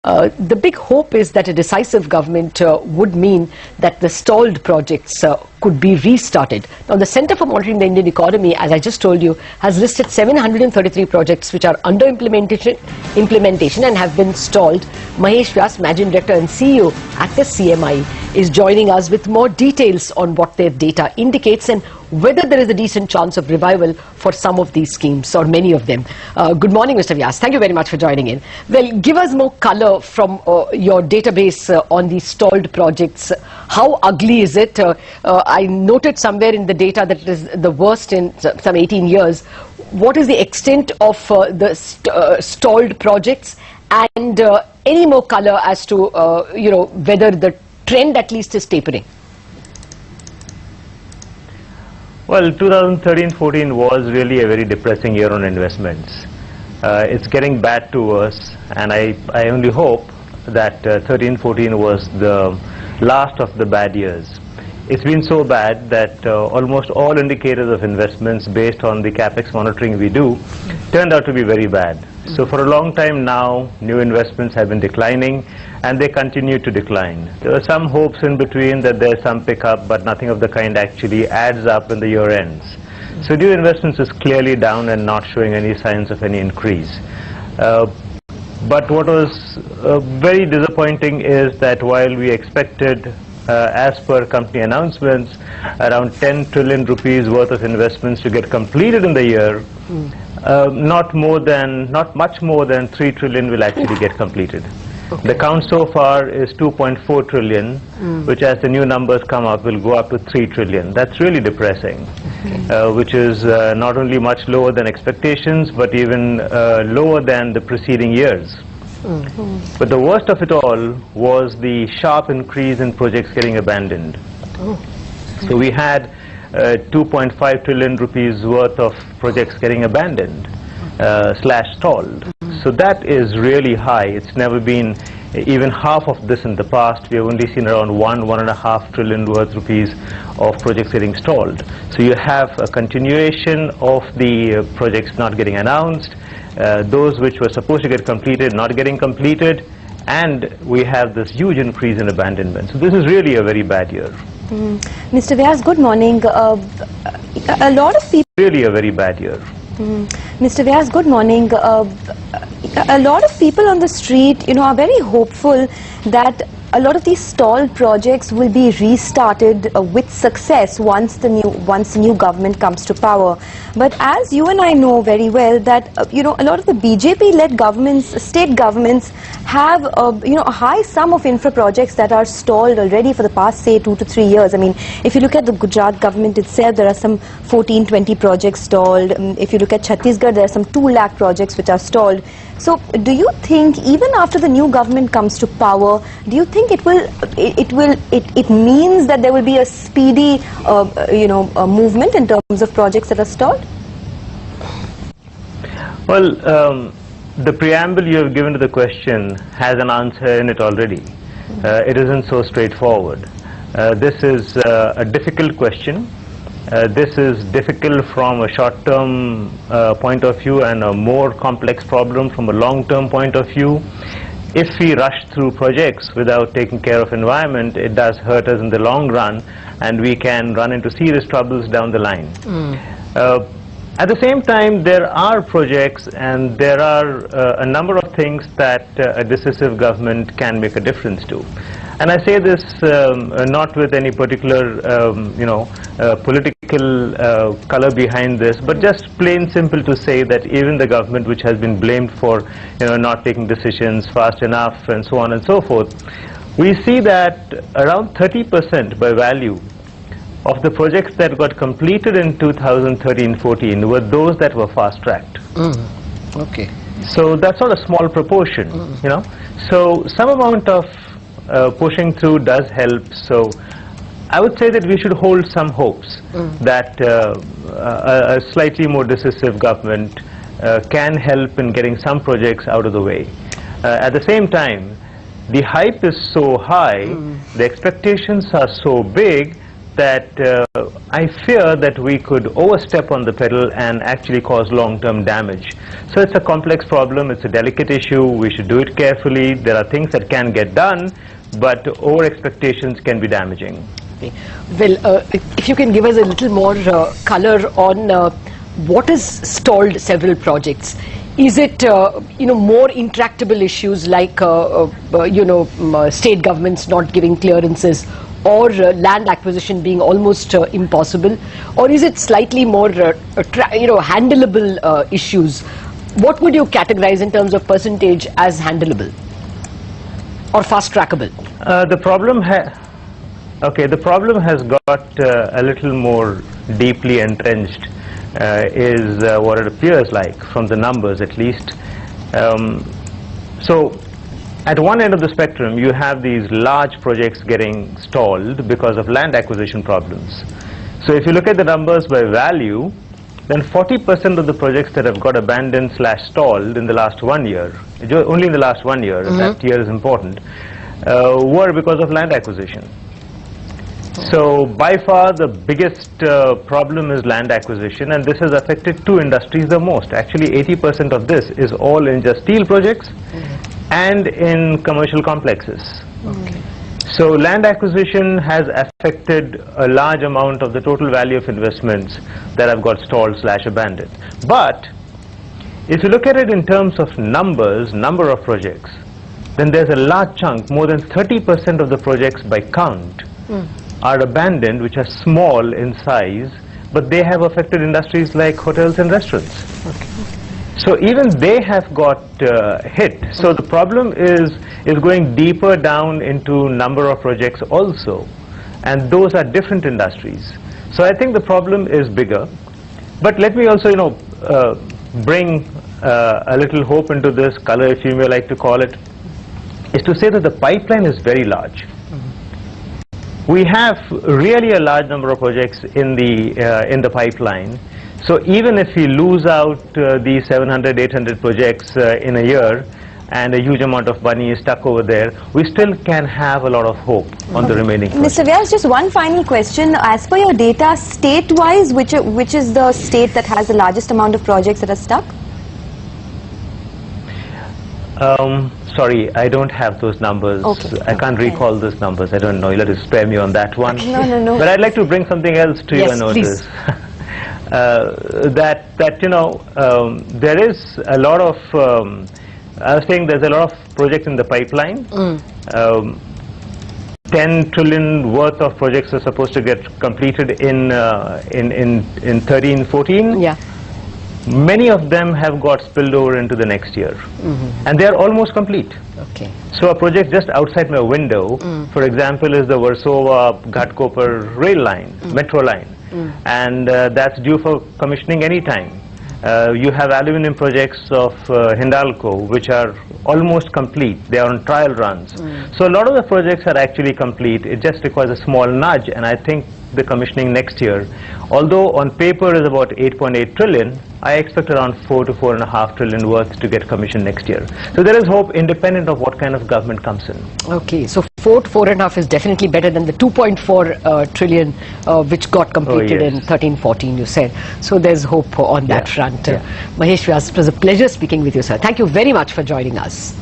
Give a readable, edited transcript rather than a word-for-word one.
The big hope is that a decisive government would mean that the stalled projects could be restarted. Now, the Centre for Monitoring the Indian Economy, as I just told you, has listed 733 projects which are under implementation and have been stalled. Mahesh Vyas, Managing Director and CEO at the CMIE, is joining us with more details on what their data indicates and whether there is a decent chance of revival for some of these schemes or many of them. Good morning, Mr. Vyas. Thank you very much for joining in. Well, give us more color from your database on these stalled projects. How ugly is it? I noted somewhere in the data that it is the worst in some 18 years. What is the extent of the stalled projects, and any more color as to whether the trend at least is tapering? Well, 2013-14 was really a very depressing year on investments. It's getting bad to us, and I only hope that 13-14 was the last of the bad years. It's been so bad that almost all indicators of investments based on the capex monitoring we do turned out to be very bad. So for a long time now, new investments have been declining, and they continue to decline. There are some hopes in between that there's some pickup, but nothing of the kind actually adds up when the year ends. So new investments is clearly down and not showing any signs of any increase. But what was very disappointing is that while we expected, as per company announcements, around 10 trillion rupees worth of investments to get completed in the year, not much more than 3 trillion will actually get completed. Okay. The count so far is 2.4 trillion, which as the new numbers come up will go up to 3 trillion. That's really depressing, which is not only much lower than expectations, but even lower than the preceding years. But the worst of it all was the sharp increase in projects getting abandoned. So we had 2.5 trillion rupees worth of projects getting abandoned / stalled. So that is really high. It's never been even half of this in the past. We have only seen around 1.5 trillion worth rupees of projects getting stalled. So you have a continuation of the projects not getting announced, those which were supposed to get completed not getting completed, and we have this huge increase in abandonment. So this is really a very bad year. Mr. Vyas, good morning. A lot of people... Really a very bad year. Mr. Vyas, good morning. A lot of people on the street, are very hopeful that a lot of these stalled projects will be restarted with success once the new government comes to power. But as you and I know very well that a lot of the BJP-led governments, state governments, have a high sum of infra projects that are stalled already for the past, say, 2 to 3 years. I mean, if you look at the Gujarat government itself, there are some 14-20 projects stalled. If you look at Chhattisgarh, there are some 2 lakh projects which are stalled. So, do you think even after the new government comes to power, do you think it means that there will be a speedy movement in terms of projects that are stalled? Well, the preamble you have given to the question has an answer in it already. It isn't so straightforward. This is a difficult question. This is difficult from a short-term point of view and a more complex problem from a long-term point of view. If we rush through projects without taking care of environment, it does hurt us in the long run, and we can run into serious troubles down the line. At the same time, there are projects and there are a number of things that a decisive government can make a difference to. And I say this not with any particular, political color behind this, but just plain simple to say that even the government which has been blamed for, not taking decisions fast enough and so on and so forth, we see that around 30% by value of the projects that got completed in 2013-14 were those that were fast-tracked. Okay. So that's not a small proportion, So some amount of pushing through does help. So I would say that we should hold some hopes that a slightly more decisive government can help in getting some projects out of the way. At the same time, the hype is so high, the expectations are so big, that I fear that we could overstep on the pedal and actually cause long-term damage. So it's a complex problem, it's a delicate issue, we should do it carefully. There are things that can get done, but over-expectations can be damaging. Okay. Well, if you can give us a little more color on what has stalled several projects. Is it, more intractable issues like, state governments not giving clearances, or land acquisition being almost impossible, or is it slightly more, handleable issues? What would you categorize in terms of percentage as handleable or fast-trackable? The problem has got a little more deeply entrenched. Is what it appears like from the numbers, at least. So at one end of the spectrum you have these large projects getting stalled because of land acquisition problems. So if you look at the numbers by value, then 40% of the projects that have got abandoned / stalled in the last 1 year, only in the last 1 year, that year is important, were because of land acquisition. So by far the biggest problem is land acquisition, and this has affected two industries the most. Actually 80% of this is all in just steel projects and in commercial complexes. So land acquisition has affected a large amount of the total value of investments that have got stalled / abandoned. But if you look at it in terms of number of projects, then there's a large chunk, more than 30% of the projects by count are abandoned, which are small in size, but they have affected industries like hotels and restaurants. So even they have got hit. So the problem is going deeper down into number of projects also, and those are different industries. So I think the problem is bigger. But let me also, bring a little hope into this, color if you may like to call it, is to say that the pipeline is very large. We have really a large number of projects in the pipeline. So even if we lose out these 700, 800 projects in a year, and a huge amount of money is stuck over there, we still can have a lot of hope on the remaining projects. Mr. Vyas, just one final question. As per your data, state-wise, which is the state that has the largest amount of projects that are stuck? Sorry, I don't have those numbers. I can't recall those numbers. I don't know. You'll have to spare me on that one. No. But I'd like to bring something else to your notice. There is a lot of, I was saying there's a lot of projects in the pipeline. 10 trillion worth of projects are supposed to get completed in 13-14. Yeah. Many of them have got spilled over into the next year, and they are almost complete. Okay. So a project just outside my window, for example, is the Warsaw-Ghatkopar rail line, metro line, and that's due for commissioning any time. You have aluminum projects of Hindalco, which are almost complete. They are on trial runs. So a lot of the projects are actually complete. It just requires a small nudge, and I think the commissioning next year, although on paper is about 8.8 trillion, I expect around 4 to 4.5 trillion worth to get commissioned next year. So there is hope independent of what kind of government comes in. Okay, so 4 to 4.5 is definitely better than the 2.4 trillion which got completed in 13-14, you said. So there's hope on that front. Mahesh Vyas, it was a pleasure speaking with you, sir. Thank you very much for joining us.